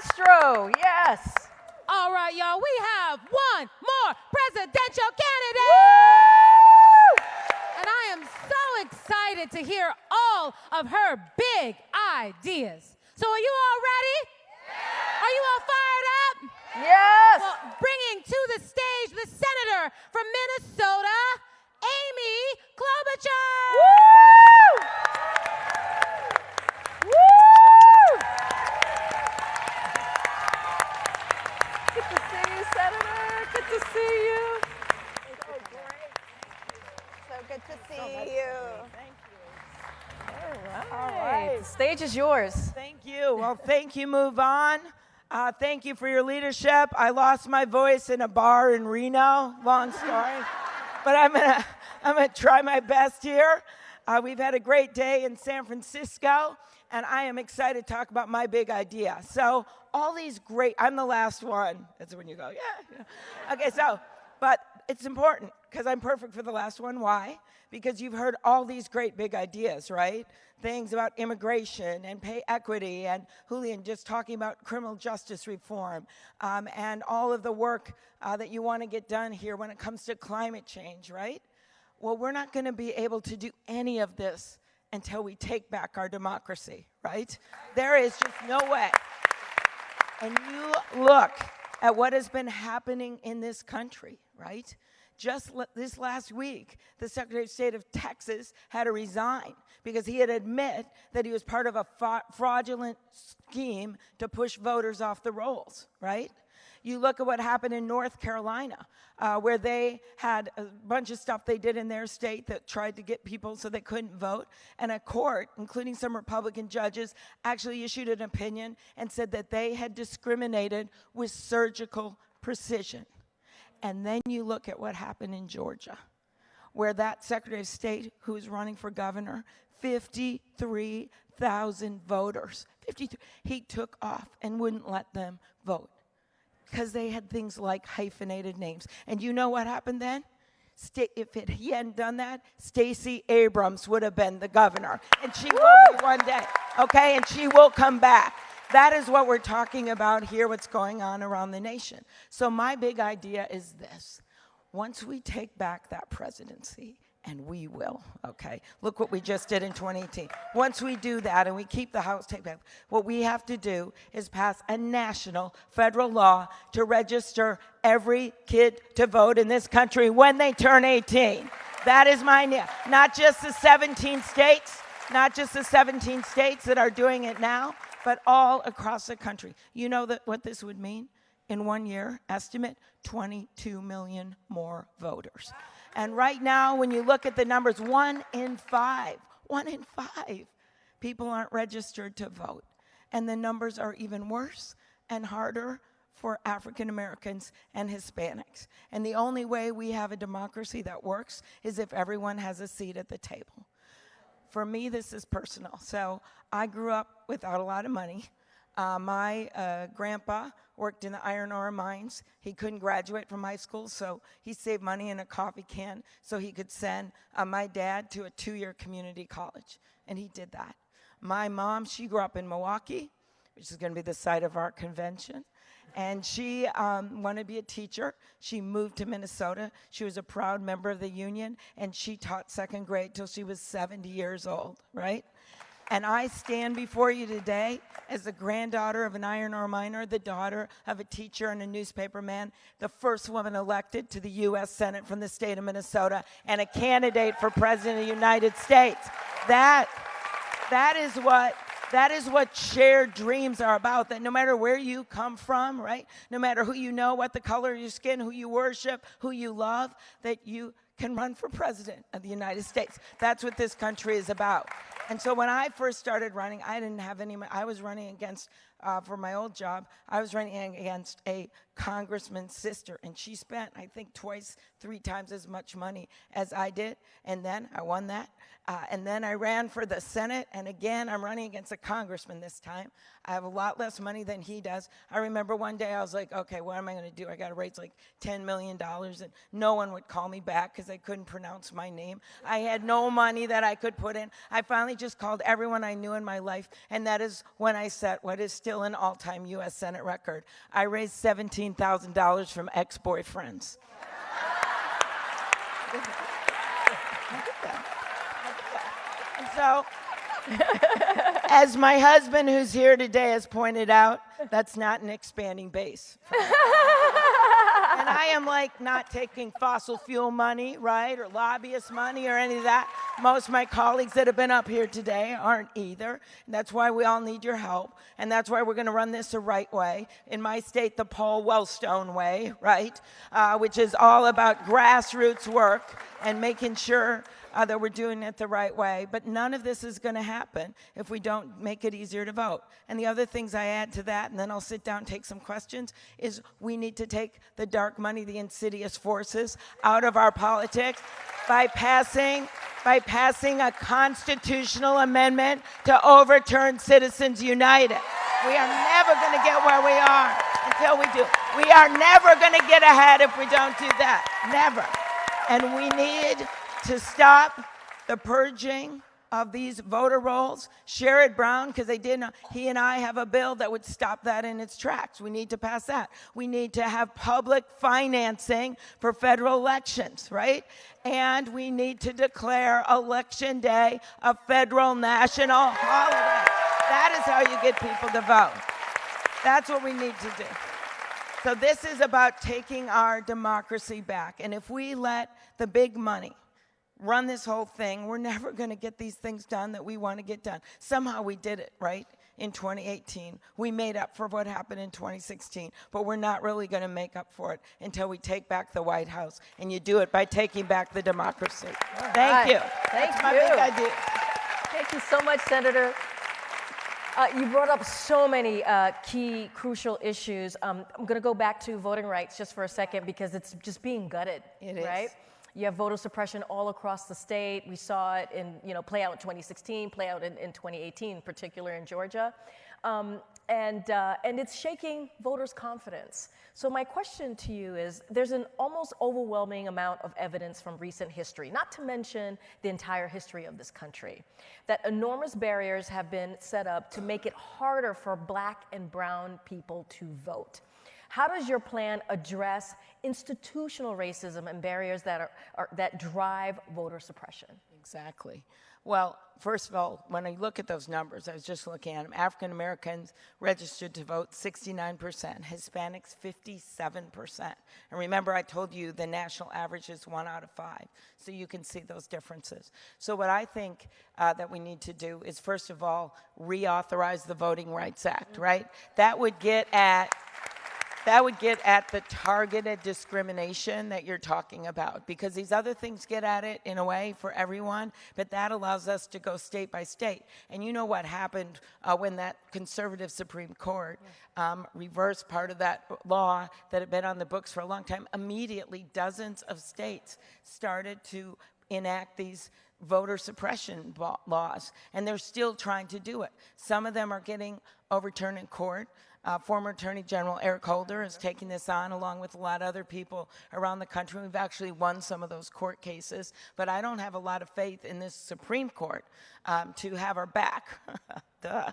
Castro, yes. All right, y'all, we have one more presidential candidate. Woo! And I am so excited to hear all of her big ideas. So are you all ready? Yeah. Are you all fired up? Yes. Well, bringing to the stage the senator from Minnesota, Amy Klobuchar. Woo! Woo! Good to see you, Senator. Good to see you. So great. So good to see you. Thank you. All right. The stage is yours. Thank you. Well, thank you, Move On. Thank you for your leadership. I lost my voice in a bar in Reno. Long story. But I'm gonna try my best here. We've had a great day in San Francisco, and I am excited to talk about my big idea. So all these great, I'm the last one. That's when you go, yeah. Okay, but it's important because I'm perfect for the last one. Why? Because you've heard all these great big ideas, right? Things about immigration and pay equity, and Julian just talking about criminal justice reform, and all of the work that you want to get done here when it comes to climate change, right? Well, we're not going to be able to do any of this until we take back our democracy, right? There is just no way. And you look at what has been happening in this country, right? Just this last week, the Secretary of State of Texas had to resign because he had admitted that he was part of a fraudulent scheme to push voters off the rolls, right? You look at what happened in North Carolina, where they had a bunch of stuff they did in their state that tried to get people so they couldn't vote. And a court, including some Republican judges, actually issued an opinion and said that they had discriminated with surgical precision. And then you look at what happened in Georgia, where that Secretary of State who was running for governor, 53,000 voters, 53, he took off and wouldn't let them vote because they had things like hyphenated names. And you know what happened then? If he hadn't done that, Stacey Abrams would have been the governor. And she will be one day, okay? And she will come back. That is what we're talking about here, what's going on around the nation. So my big idea is this. Once we take back that presidency, and we will, okay? Look what we just did in 2018. Once we do that and we keep the House take back, what we have to do is pass a national federal law to register every kid to vote in this country when they turn 18. That is my idea. Not just the 17 states, that are doing it now, but all across the country. You know what this would mean? In 1 year, estimate 22 million more voters. And right now, when you look at the numbers, 1 in 5 people aren't registered to vote. And the numbers are even worse and harder for African Americans and Hispanics. And the only way we have a democracy that works is if everyone has a seat at the table. For me, this is personal. So I grew up without a lot of money. My grandpa worked in the iron ore mines. He couldn't graduate from high school, so he saved money in a coffee can so he could send my dad to a 2-year community college, and he did that. My mom, she grew up in Milwaukee, which is going to be the site of our convention, and she wanted to be a teacher. She moved to Minnesota. She was a proud member of the union, and she taught 2nd grade till she was 70 years old, right? And I stand before you today as the granddaughter of an iron ore miner, the daughter of a teacher and a newspaper man, the first woman elected to the U.S. Senate from the state of Minnesota, and a candidate for President of the United States. That is what shared dreams are about, that no matter where you come from, right? No matter who you know, what the color of your skin, who you worship, who you love, that you can run for president of the United States. That's what this country is about. And so when I first started running, I didn't have any money. I was running against, for my old job, I was running against a congressman's sister, and she spent, I think, 2, 3 times as much money as I did, and then I won that. And then I ran for the Senate, and again, I'm running against a congressman this time. I have a lot less money than he does. I remember one day I was like, okay, what am I going to do? I got to raise like $10 million, and no one would call me back because they couldn't pronounce my name. I had no money that I could put in. I finally just called everyone I knew in my life, and that is when I set what is still an all-time U.S. Senate record. I raised $17,000 from ex-boyfriends. So, as my husband, who's here today, has pointed out, that's not an expanding base. And I am like not taking fossil fuel money, right, or lobbyist money or any of that. Most of my colleagues that have been up here today aren't either. And that's why we all need your help. And that's why we're going to run this the right way. In my state, the Paul Wellstone way, right, which is all about grassroots work and making sure that we're doing it the right way. But none of this is going to happen if we don't make it easier to vote. And the other things I add to that, and then I'll sit down and take some questions, is we need to take the dark money, the insidious forces, out of our politics by passing a constitutional amendment to overturn Citizens United. We are never going to get where we are until we do. We are never going to get ahead if we don't do that. Never. And we need to stop the purging of these voter rolls. Sherrod Brown, because he and I have a bill that would stop that in its tracks. We need to pass that. We need to have public financing for federal elections, right? And we need to declare Election Day a federal national holiday. That is how you get people to vote. That's what we need to do. So this is about taking our democracy back. And if we let the big money run this whole thing, we're never going to get these things done that we want to get done. Somehow we did it, right, in 2018. We made up for what happened in 2016, but we're not really going to make up for it until we take back the White House, and you do it by taking back the democracy. Thank you. Thank That's my you. big idea. Thank you so much, Senator. You brought up so many key, crucial issues. I'm going to go back to voting rights just for a second because it's just being gutted, right? You have voter suppression all across the state. We saw it play out in 2016, play out in 2018, particularly in Georgia. And it's shaking voters' confidence. So my question to you is, there's an almost overwhelming amount of evidence from recent history, not to mention the entire history of this country, that enormous barriers have been set up to make it harder for Black and brown people to vote. How does your plan address institutional racism and barriers that drive voter suppression? Exactly. Well, first of all, when I look at those numbers, I was just looking at them. African Americans registered to vote 69%, Hispanics 57%. And remember, I told you the national average is 1 out of 5. So you can see those differences. So what I think that we need to do is, first of all, reauthorize the Voting Rights Act, right? That would get at the targeted discrimination that you're talking about, because these other things get at it in a way for everyone, but that allows us to go state by state. And you know what happened when that conservative Supreme Court reversed part of that law that had been on the books for a long time. Immediately, dozens of states started to enact these voter suppression laws, and they're still trying to do it. Some of them are getting overturned in court. Former Attorney General Eric Holder is taking this on along with a lot of other people around the country. We've actually won some of those court cases, but I don't have a lot of faith in this Supreme Court to have our back. Duh.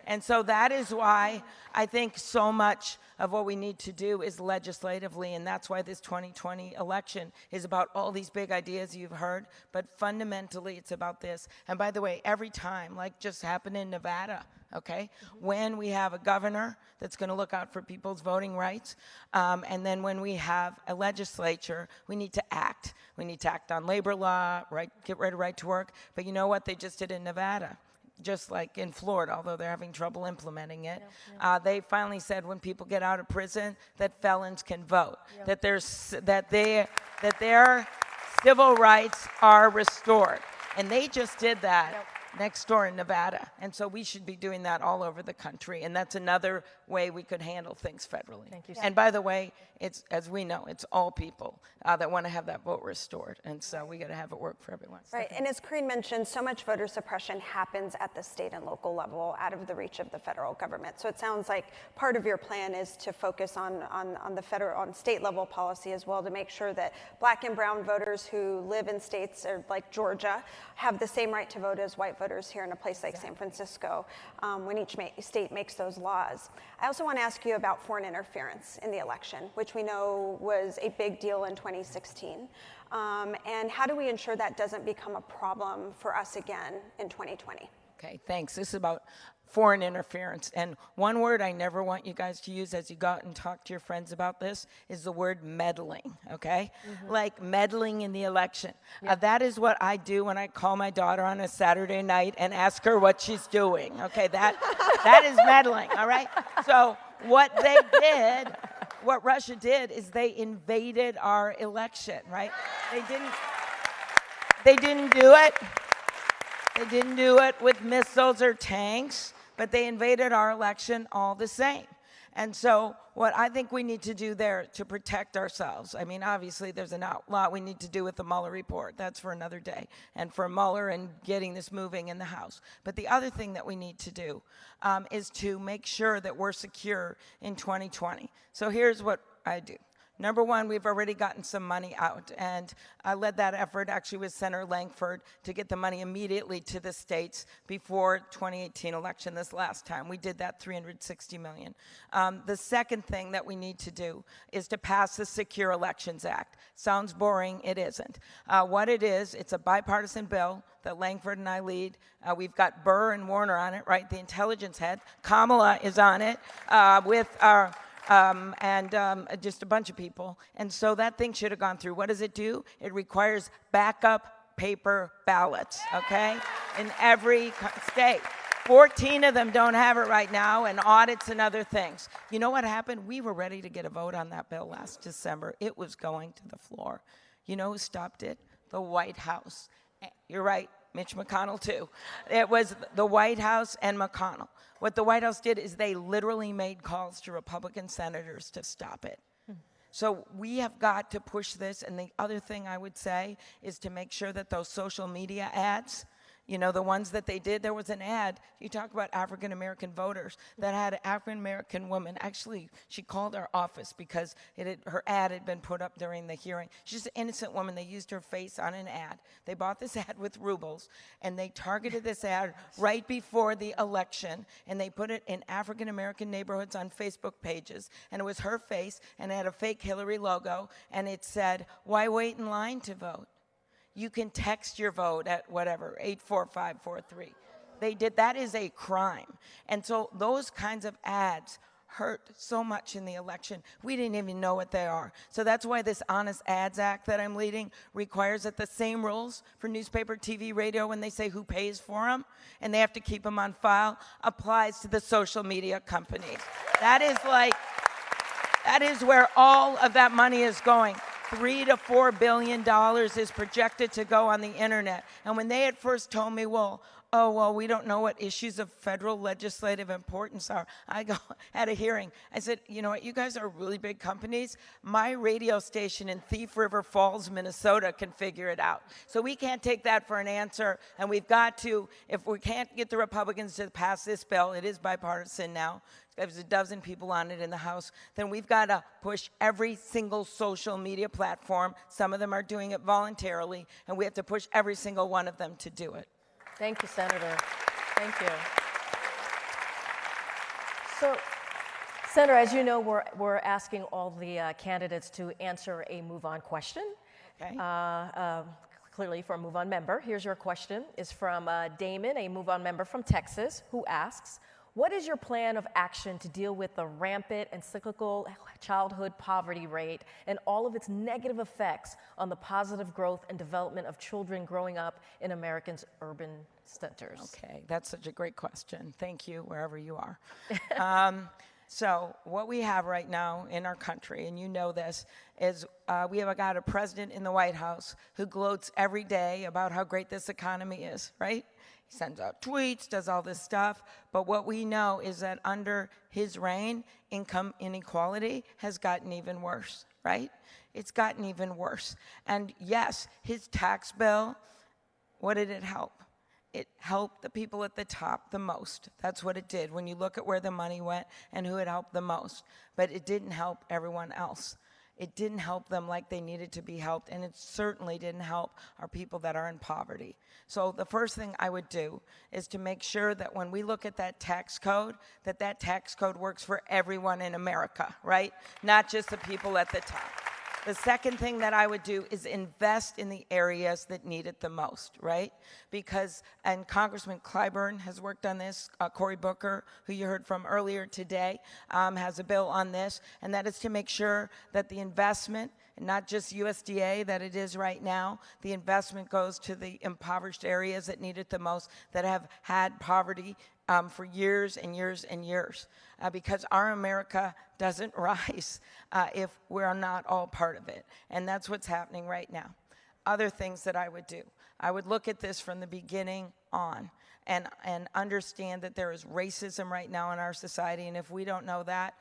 And so that is why I think so much of what we need to do is legislatively, and that's why this 2020 election is about all these big ideas you've heard, but fundamentally it's about this. And by the way, every time, like just happened in Nevada, okay, when we have a governor that's going to look out for people's voting rights, and then when we have a legislature, we need to act. We need to act on labor law, right, get rid of right to work. But you know what they just did in Nevada? Just like in Florida, although they're having trouble implementing it, they finally said when people get out of prison that felons can vote, that their civil rights are restored. And they just did that next door in Nevada. And so we should be doing that all over the country. And that's another way we could handle things federally. Thank you. And by the way, it's, as we know, it's all people that want to have that vote restored. And so we got to have it work for everyone. Right, and as Corinne mentioned, so much voter suppression happens at the state and local level, out of the reach of the federal government. So it sounds like part of your plan is to focus on state level policy as well, to make sure that Black and brown voters who live in states like Georgia have the same right to vote as white of voters here in a place like San Francisco when each state makes those laws. I also want to ask you about foreign interference in the election, which we know was a big deal in 2016. And how do we ensure that doesn't become a problem for us again in 2020? Okay, thanks. This is about foreign interference. And one word I never want you guys to use as you go out and talk to your friends about this is the word meddling, okay? Like meddling in the election. That is what I do when I call my daughter on a Saturday night and ask her what she's doing, okay? That is meddling, all right? So what they did, what Russia did is they invaded our election, right? They didn't do it. They didn't do it with missiles or tanks, but they invaded our election all the same. And so what I think we need to do there to protect ourselves, I mean, obviously there's a lot we need to do with the Mueller report. That's for another day, and for Mueller and getting this moving in the House. But the other thing that we need to do is to make sure that we're secure in 2020. So here's what I do. Number one, we've already gotten some money out, and I led that effort actually with Senator Langford to get the money immediately to the states before 2018 election this last time. We did that $360 million. The second thing that we need to do is to pass the Secure Elections Act. Sounds boring, it isn't. What it is, it's a bipartisan bill that Langford and I lead. We've got Burr and Warner on it, right, the intelligence head. Kamala is on it with our just a bunch of people. And so that thing should have gone through. What does it do? It requires backup paper ballots, okay, in every state. 14 of them don't have it right now, and audits and other things. You know what happened? We were ready to get a vote on that bill last December. It was going to the floor. You know who stopped it? The White House. You're right, Mitch McConnell too. It was the White House and McConnell. What the White House did is they literally made calls to Republican senators to stop it. So we have got to push this. And the other thing I would say is to make sure that those social media ads, you know, the ones that they did, there was an ad, you talk about African-American voters, that had an African-American woman. Actually, she called our office because her ad had been put up during the hearing. She's an innocent woman. They used her face on an ad. They bought this ad with rubles, and they targeted this ad right before the election, and they put it in African-American neighborhoods on Facebook pages, and it was her face, and it had a fake Hillary logo, and it said, "Why wait in line to vote? You can text your vote at whatever, 84543. They did, that is a crime. And so those kinds of ads hurt so much in the election. We didn't even know what they are. So that's why this Honest Ads Act that I'm leading requires that the same rules for newspaper, TV, radio, when they say who pays for them, and they have to keep them on file, applies to the social media companies. That is where all of that money is going. $3 to $4 billion is projected to go on the internet. And when they at first told me, we don't know what issues of federal legislative importance are. I had a hearing. I said, you know what, you guys are really big companies. My radio station in Thief River Falls, Minnesota can figure it out. So we can't take that for an answer. And we've got to, if we can't get the Republicans to pass this bill, it is bipartisan now, there's a dozen people on it in the House, then we've got to push every single social media platform. Some of them are doing it voluntarily, and we have to push every single one of them to do it. Thank you, Senator. Thank you. So, Senator, as you know, we're asking all the candidates to answer a MoveOn question. Okay. Clearly for a MoveOn member. Here's your question. It's from Damon, a MoveOn member from Texas, who asks, what is your plan of action to deal with the rampant and cyclical childhood poverty rate and all of its negative effects on the positive growth and development of children growing up in Americans' urban centers? Okay, that's such a great question. Thank you, wherever you are. So what we have right now in our country, and you know this, is we have got a president in the White House who gloats every day about how great this economy is, right? He sends out tweets, does all this stuff, but what we know is that under his reign, income inequality has gotten even worse, right? It's gotten even worse. And yes, his tax bill, what did it help? It helped the people at the top the most. That's what it did when you look at where the money went and who it helped the most. But it didn't help everyone else. it didn't help them like they needed to be helped, and it certainly didn't help our people that are in poverty. So the first thing I would do is to make sure that when we look at that tax code, that tax code works for everyone in America, right? Not just the people at the top. The second thing that I would do is invest in the areas that need it the most, right? Because, and Congressman Clyburn has worked on this, Cory Booker, who you heard from earlier today, has a bill on this, and that is to make sure that the investment, and not just USDA that it is right now, the investment goes to the impoverished areas that need it the most, that have had poverty for years and years and years, because our America doesn't rise if we're not all part of it. And that's what's happening right now. Other things that I would do, I would look at this from the beginning on and understand that there is racism right now in our society. And if we don't know that,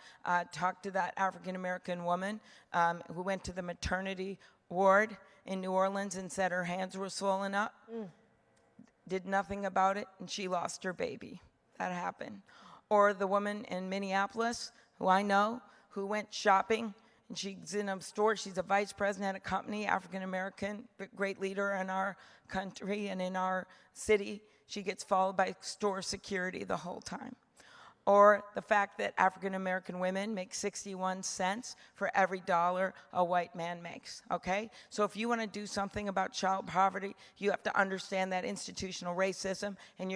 talk to that African-American woman who went to the maternity ward in New Orleans and said her hands were swollen up, did nothing about it, and she lost her baby. That happened. Or the woman in Minneapolis, who I know, who went shopping, and she's in a store, she's a vice president at a company, African-American, great leader in our country and in our city. She gets followed by store security the whole time. Or the fact that African-American women make 61 cents for every dollar a white man makes, okay? So if you want to do something about child poverty, you have to understand that institutional racism, and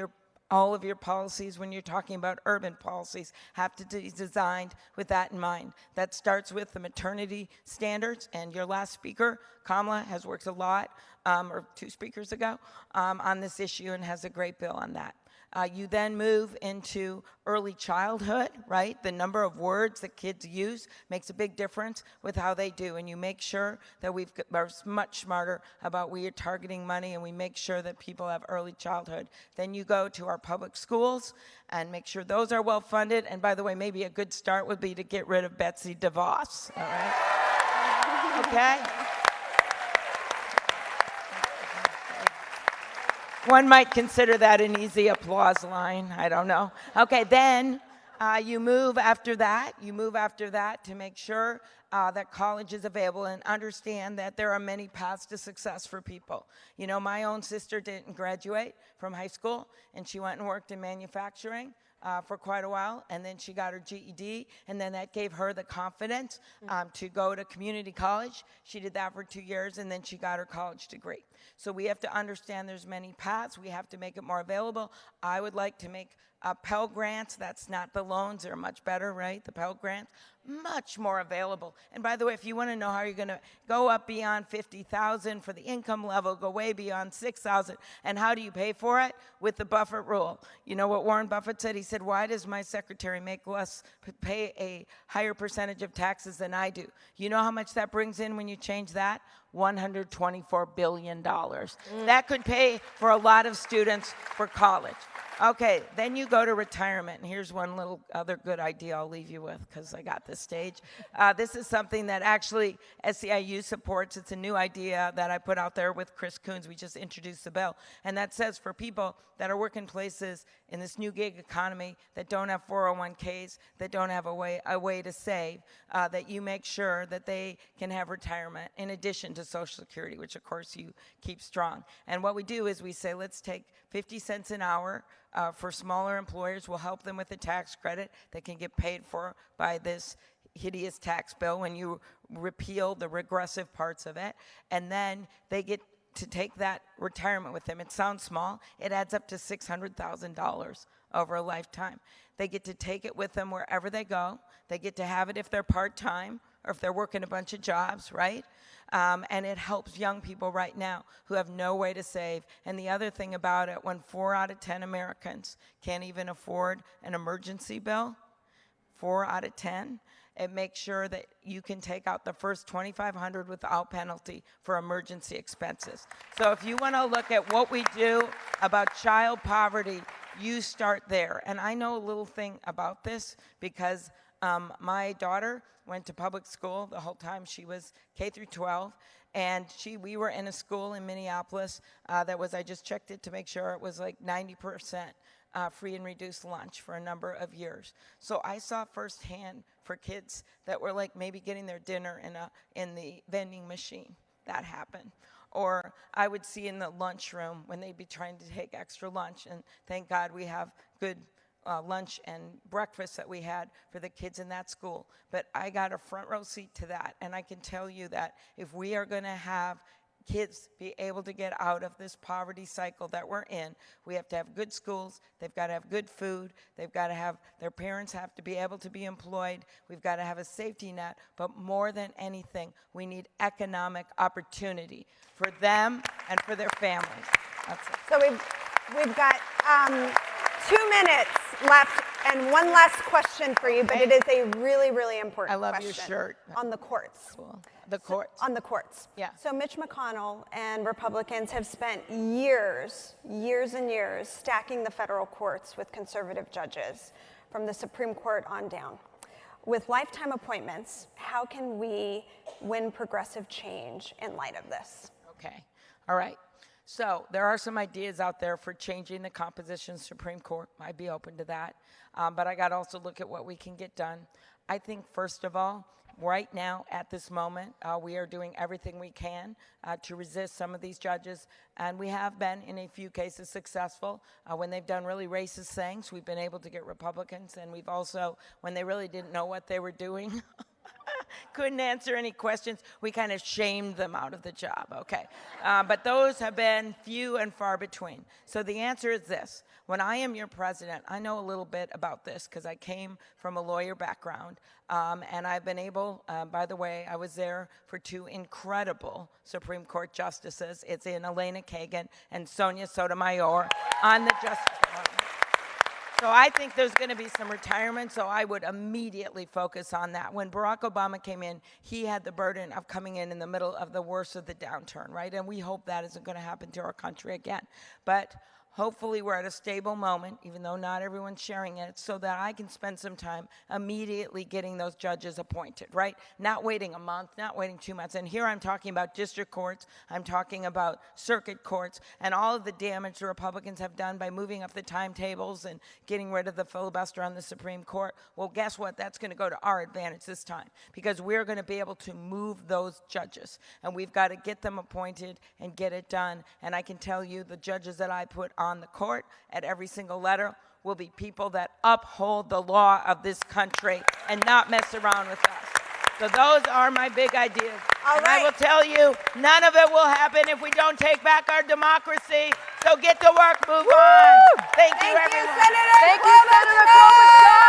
all of your policies, when you're talking about urban policies, have to be designed with that in mind. That starts with the maternity standards, and your last speaker, Kamala, has worked a lot, or 2 speakers ago, on this issue and has a great bill on that. You then move into early childhood, right? The number of words that kids use makes a big difference with how they do, and you make sure that we're much smarter about where you're targeting money, and we make sure that people have early childhood. Then you go to our public schools and make sure those are well funded, and by the way, maybe a good start would be to get rid of Betsy DeVos, all right? Okay? One might consider that an easy applause line. I don't know. Okay, then you move after that. You move after that to make sure that college is available and understand that there are many paths to success for people. You know, my own sister didn't graduate from high school, and she went and worked in manufacturing for quite a while, and then she got her GED, and then that gave her the confidence to go to community college. She did that for 2 years, and then she got her college degree. So we have to understand there's many paths. We have to make it more available. I would like to make Pell Grants, that's not the loans, they're much better, right? The Pell Grants, much more available. And by the way, if you want to know how you're going to go up beyond 50,000 for the income level, go way beyond 6,000, and how do you pay for it? With the Buffett rule. You know what Warren Buffett said? He said, why does my secretary make pay a higher percentage of taxes than I do? You know how much that brings in when you change that? $124 billion. That could pay for a lot of students for college. Okay, then you go to retirement, and here's one little other good idea I'll leave you with, because I got this stage. This is something that actually SEIU supports. It's a new idea that I put out there with Chris Coons. We just introduced the bill, and that says for people that are working places in this new gig economy that don't have 401ks, that don't have a way to save, that you make sure that they can have retirement in addition to Social Security, which of course you keep strong. And what we do is we say, let's take 50 cents an hour for smaller employers. We'll help them with a tax credit that can get paid for by this hideous tax bill when you repeal the regressive parts of it. And then they get to take that retirement with them. It sounds small. It adds up to $600,000 over a lifetime. They get to take it with them wherever they go. They get to have it if they're part-time or if they're working a bunch of jobs, right? And it helps young people right now who have no way to save. And the other thing about it, when 4 out of 10 Americans can't even afford an emergency bill, 4 out of 10, it makes sure that you can take out the first $2,500 without penalty for emergency expenses. So if you want to look at what we do about child poverty, you start there. And I know a little thing about this because my daughter went to public school the whole time she was K through 12, and we were in a school in Minneapolis that was, I just checked it to make sure it was like 90% free and reduced lunch for a number of years. So I saw firsthand for kids that were like maybe getting their dinner in the vending machine. That happened. Or I would see in the lunchroom when they'd be trying to take extra lunch, and thank God we have good lunch and breakfast that we had for the kids in that school. But I got a front row seat to that, and I can tell you that if we are going to have kids be able to get out of this poverty cycle that we're in, we have to have good schools, they've got to have good food, they've got to have, their parents have to be able to be employed, we've got to have a safety net, but more than anything, we need economic opportunity for them and for their families. That's it. So we've got 2 minutes left, and one last question for you, but it is a really, really important question. I love your shirt. On the courts. Cool. The courts. On the courts. Yeah. So Mitch McConnell and Republicans have spent years and years stacking the federal courts with conservative judges from the Supreme Court on down. With lifetime appointments, how can we win progressive change in light of this? Okay. All right. So there are some ideas out there for changing the composition of the Supreme Court. I'd be open to that. But I got to also look at what we can get done. I think, first of all, right now, at this moment, we are doing everything we can to resist some of these judges. And we have been, in a few cases, successful. When they've done really racist things, we've been able to get Republicans. And we've also, when they really didn't know what they were doing, couldn't answer any questions, we kind of shamed them out of the job, okay? But those have been few and far between. So the answer is this. When I am your president, I know a little bit about this because I came from a lawyer background, and I've been able, by the way, I was there for 2 incredible Supreme Court justices. It's in Elena Kagan and Sonia Sotomayor on the Justice Department. So I think there's going to be some retirement, so I would immediately focus on that. When Barack Obama came in, he had the burden of coming in the middle of the worst of the downturn, right? And we hope that isn't going to happen to our country again. But hopefully we're at a stable moment, even though not everyone's sharing it, so that I can spend some time immediately getting those judges appointed, right? Not waiting a month, not waiting 2 months. And here I'm talking about district courts, I'm talking about circuit courts, and all of the damage the Republicans have done by moving up the timetables and getting rid of the filibuster on the Supreme Court. Well, guess what? That's going to go to our advantage this time, because we're going to be able to move those judges, and we've got to get them appointed and get it done. And I can tell you the judges that I put on the court at every single letter will be people that uphold the law of this country and not mess around with us. So those are my big ideas. And I will tell you, none of it will happen if we don't take back our democracy. So get to work, move on. Thank you, everyone. Senator Thank you, Senator Klobuchar.